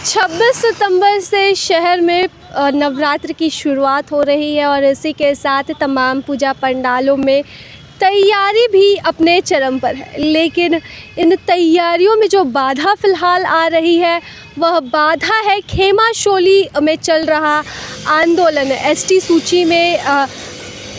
26 सितंबर से शहर में नवरात्र की शुरुआत हो रही है और इसी के साथ तमाम पूजा पंडालों में तैयारी भी अपने चरम पर है। लेकिन इन तैयारियों में जो बाधा फ़िलहाल आ रही है वह बाधा है खेमा शोली में चल रहा आंदोलन। एसटी सूची में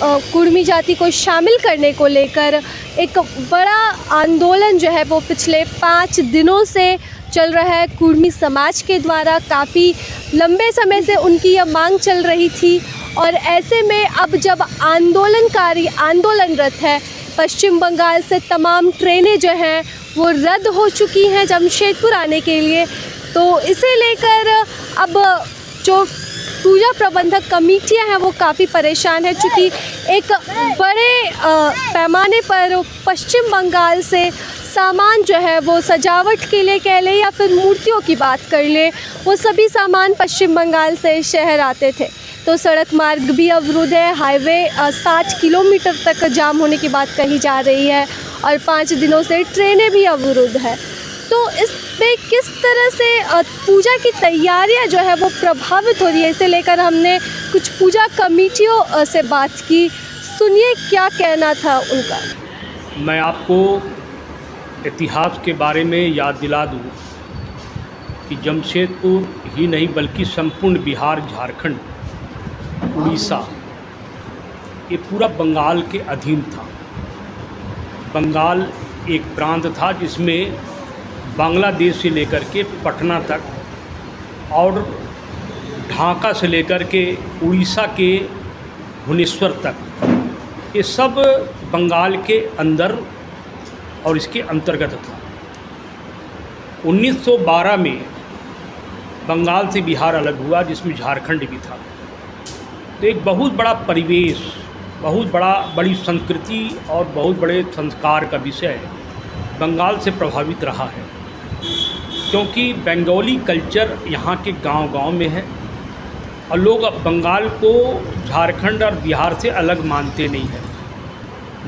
कुर्मी जाति को शामिल करने को लेकर एक बड़ा आंदोलन जो है वो पिछले 5 दिनों से चल रहा है। कुर्मी समाज के द्वारा काफ़ी लंबे समय से उनकी यह मांग चल रही थी और ऐसे में अब जब आंदोलनकारी आंदोलनरत है, पश्चिम बंगाल से तमाम ट्रेनें जो हैं वो रद्द हो चुकी हैं जमशेदपुर आने के लिए, तो इसे लेकर अब जो पूजा प्रबंधक कमेटियां हैं वो काफ़ी परेशान है, चूँकि एक बड़े पैमाने पर पश्चिम बंगाल से सामान जो है वो सजावट के लिए कह लें या फिर मूर्तियों की बात कर लें, वो सभी सामान पश्चिम बंगाल से शहर आते थे। तो सड़क मार्ग भी अवरुद्ध है, हाईवे 60 किलोमीटर तक जाम होने की बात कही जा रही है और 5 दिनों से ट्रेनें भी अवरुद्ध है। तो इस पे किस तरह से पूजा की तैयारियां जो है वो प्रभावित हो रही है, इसे लेकर हमने कुछ पूजा कमेटियों से बात की। सुनिए क्या कहना था उनका। मैं आपको इतिहास के बारे में याद दिला दूं कि जमशेदपुर ही नहीं बल्कि संपूर्ण बिहार, झारखंड, उड़ीसा, ये पूरा बंगाल के अधीन था। बंगाल एक प्रांत था जिसमें बांग्लादेश से लेकर के पटना तक और ढाका से लेकर के उड़ीसा के भुवनेश्वर तक, ये सब बंगाल के अंदर और इसके अंतर्गत था। 1912 में बंगाल से बिहार अलग हुआ जिसमें झारखंड भी था। तो एक बहुत बड़ा परिवेश, बहुत बड़ी संस्कृति और बहुत बड़े संस्कार का विषय बंगाल से प्रभावित रहा है, क्योंकि बंगाली कल्चर यहाँ के गांव-गांव में है और लोग अब बंगाल को झारखंड और बिहार से अलग मानते नहीं हैं।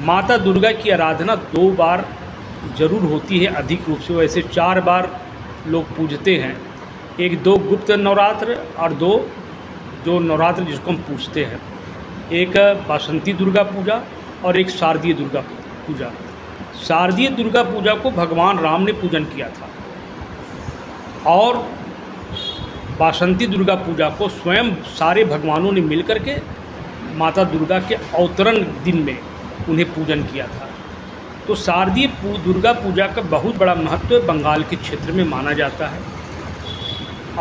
माता दुर्गा की आराधना 2 बार ज़रूर होती है अधिक रूप से, वैसे 4 बार लोग पूजते हैं। एक 2 गुप्त नवरात्र और 2 जो नवरात्र जिसको हम पूजते हैं, एक बासंती दुर्गा पूजा और एक शारदीय दुर्गा पूजा। शारदीय दुर्गा पूजा को भगवान राम ने पूजन किया था और बासंती दुर्गा पूजा को स्वयं सारे भगवानों ने मिलकर के माता दुर्गा के अवतरण दिन में उन्हें पूजन किया था। तो शारदीय दुर्गा पूजा का बहुत बड़ा महत्व बंगाल के क्षेत्र में माना जाता है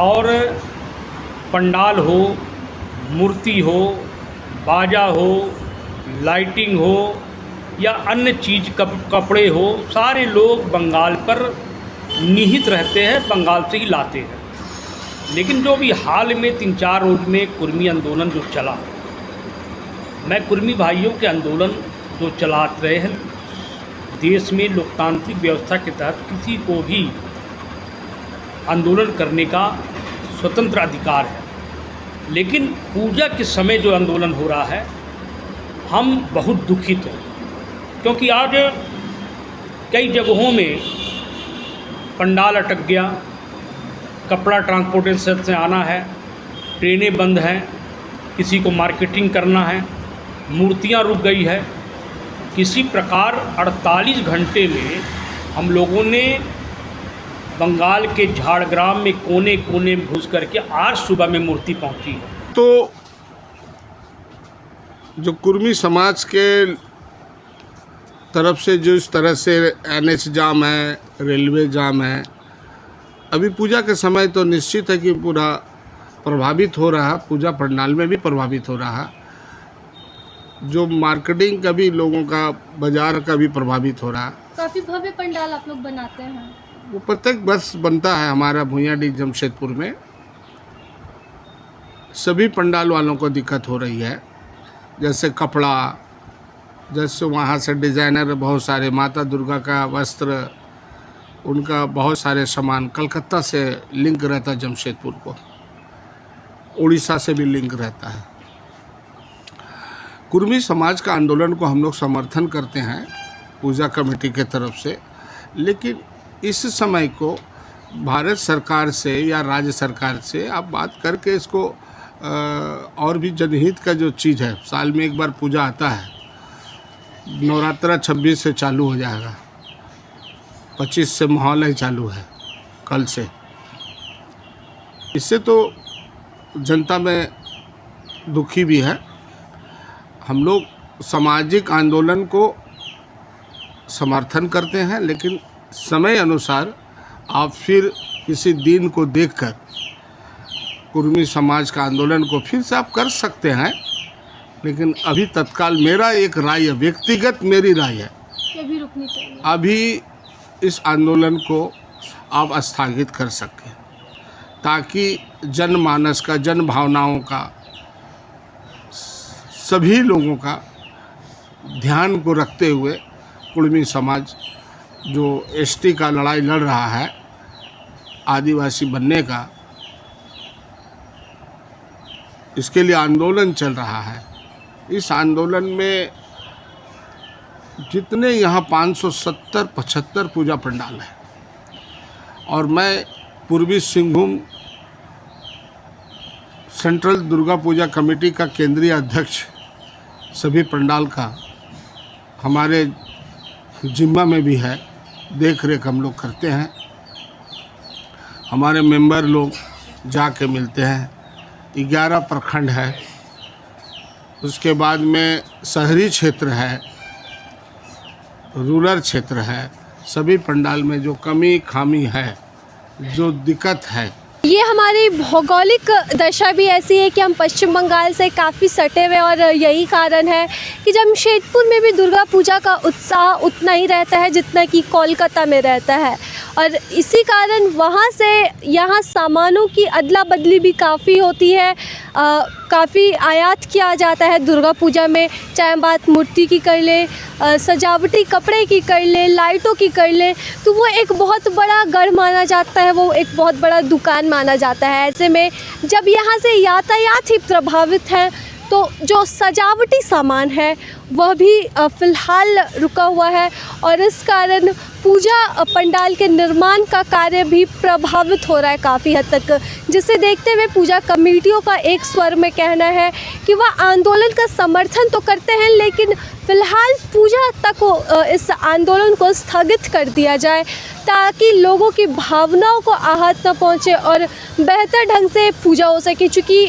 और पंडाल हो, मूर्ति हो, बाजा हो, लाइटिंग हो या अन्य चीज़ कपड़े हो, सारे लोग बंगाल पर निहित रहते हैं, बंगाल से ही लाते हैं। लेकिन जो भी हाल में 3-4 रोज में कुर्मी आंदोलन जो चला, मैं कुर्मी भाइयों के आंदोलन जो चला रहे हैं, देश में लोकतांत्रिक व्यवस्था के तहत किसी को भी आंदोलन करने का स्वतंत्र अधिकार है, लेकिन पूजा के समय जो आंदोलन हो रहा है हम बहुत दुखित हैं, क्योंकि आज कई जगहों में पंडाल अटक गया, कपड़ा ट्रांसपोर्टेशन से आना है, ट्रेनें बंद हैं, किसी को मार्केटिंग करना है, मूर्तियां रुक गई है। किसी प्रकार 48 घंटे में हम लोगों ने बंगाल के झाड़ग्राम में कोने कोने में घुस करके आज सुबह में मूर्ति पहुंची है। तो जो कुर्मी समाज के तरफ से जो इस तरह से NH जाम है, रेलवे जाम है, अभी पूजा के समय तो निश्चित है कि पूरा प्रभावित हो रहा, पूजा पंडाल में भी प्रभावित हो रहा, जो मार्केटिंग का भी लोगों का, बाजार का भी प्रभावित हो रहा। काफ़ी भव्य पंडाल आप लोग बनाते हैं। वो प्रत्येक वर्ष बनता है हमारा भुइयाडीह जमशेदपुर में। सभी पंडाल वालों को दिक्कत हो रही है, जैसे कपड़ा, जैसे वहाँ से डिज़ाइनर बहुत सारे, माता दुर्गा का वस्त्र, उनका बहुत सारे सामान कलकत्ता से लिंक रहता है जमशेदपुर को, उड़ीसा से भी लिंक रहता है। कुर्मी समाज का आंदोलन को हम लोग समर्थन करते हैं पूजा कमेटी के तरफ से, लेकिन इस समय को भारत सरकार से या राज्य सरकार से आप बात करके इसको और भी जनहित का जो चीज़ है, साल में एक बार पूजा आता है, नवरात्रा 26 से चालू हो जाएगा, 25 से माहौल ही चालू है, कल से। इससे तो जनता में दुखी भी है। हम लोग सामाजिक आंदोलन को समर्थन करते हैं, लेकिन समय अनुसार आप फिर किसी दिन को देखकर कुर्मी समाज का आंदोलन को फिर से आप कर सकते हैं, लेकिन अभी तत्काल मेरा एक राय है, व्यक्तिगत मेरी राय है, भी रुकनी चाहिए। अभी इस आंदोलन को आप स्थगित कर सकें, ताकि जनमानस का, जन भावनाओं का, सभी लोगों का ध्यान को रखते हुए कुर्मी समाज जो एसटी का लड़ाई लड़ रहा है, आदिवासी बनने का, इसके लिए आंदोलन चल रहा है। इस आंदोलन में जितने यहाँ 570-75 पूजा पंडाल है, और मैं पूर्वी सिंहभूम सेंट्रल दुर्गा पूजा कमेटी का केंद्रीय अध्यक्ष, सभी पंडाल का हमारे जिम्मा में भी है, देख रेख हम लोग करते हैं। हमारे मेंबर लोग जाके मिलते हैं। 11 प्रखंड है, उसके बाद में शहरी क्षेत्र है, रूरल क्षेत्र है, सभी पंडाल में जो कमी खामी है, जो दिक्कत है, ये हमारी भौगोलिक दशा भी ऐसी है कि हम पश्चिम बंगाल से काफ़ी सटे हुए, और यही कारण है कि जमशेदपुर में भी दुर्गा पूजा का उत्साह उतना ही रहता है जितना कि कोलकाता में रहता है, और इसी कारण वहाँ से यहाँ सामानों की अदला बदली भी काफ़ी होती है। काफ़ी आयात किया जाता है दुर्गा पूजा में, चाहे बात मूर्ति की कर ले, सजावटी कपड़े की कर ले, लाइटों की कर ले, तो वो एक बहुत बड़ा गढ़ माना जाता है, वो एक बहुत बड़ा दुकान माना जाता है। ऐसे में जब यहाँ से यातायात ही प्रभावित है, तो जो सजावटी सामान है वह भी फ़िलहाल रुका हुआ है, और इस कारण पूजा पंडाल के निर्माण का कार्य भी प्रभावित हो रहा है काफ़ी हद तक, जिसे देखते हुए पूजा कमेटियों का एक स्वर में कहना है कि वह आंदोलन का समर्थन तो करते हैं, लेकिन फ़िलहाल पूजा तक इस आंदोलन को स्थगित कर दिया जाए, ताकि लोगों की भावनाओं को आहत न पहुंचे और बेहतर ढंग से पूजा हो सके। चूँकि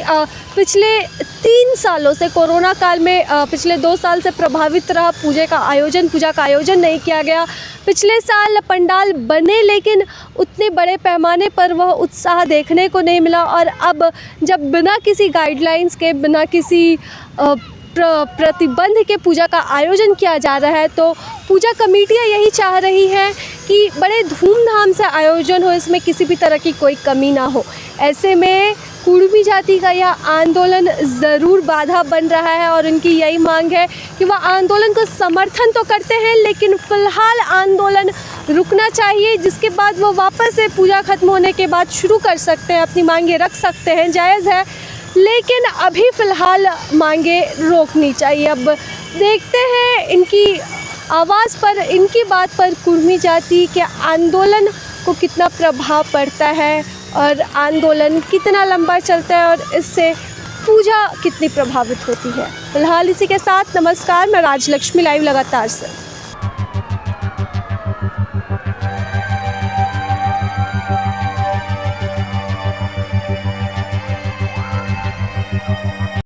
पिछले 3 सालों से कोरोना काल में पिछले 2 साल से प्रभावित रहा पूजा का आयोजन नहीं किया गया। पिछले साल पंडाल बने, लेकिन उतने बड़े पैमाने पर वह उत्साह देखने को नहीं मिला, और अब जब बिना किसी गाइडलाइंस के, बिना किसी प्रतिबंध के पूजा का आयोजन किया जा रहा है, तो पूजा कमेटियाँ यही चाह रही हैं कि बड़े धूमधाम से आयोजन हो, इसमें किसी भी तरह की कोई कमी ना हो। ऐसे में कुर्मी जाति का यह आंदोलन ज़रूर बाधा बन रहा है, और उनकी यही मांग है कि वह आंदोलन को समर्थन तो करते हैं, लेकिन फ़िलहाल आंदोलन रुकना चाहिए, जिसके बाद वो वापस से पूजा ख़त्म होने के बाद शुरू कर सकते हैं, अपनी मांगे रख सकते हैं, जायज़ है, लेकिन अभी फ़िलहाल मांगे रोकनी चाहिए। अब देखते हैं इनकी आवाज़ पर, इनकी बात पर कुर्मी जाति के आंदोलन को कितना प्रभाव पड़ता है, और आंदोलन कितना लंबा चलता है, और इससे पूजा कितनी प्रभावित होती है। फिलहाल इसी के साथ नमस्कार, मैं राजलक्ष्मी, लाइव लगातार से।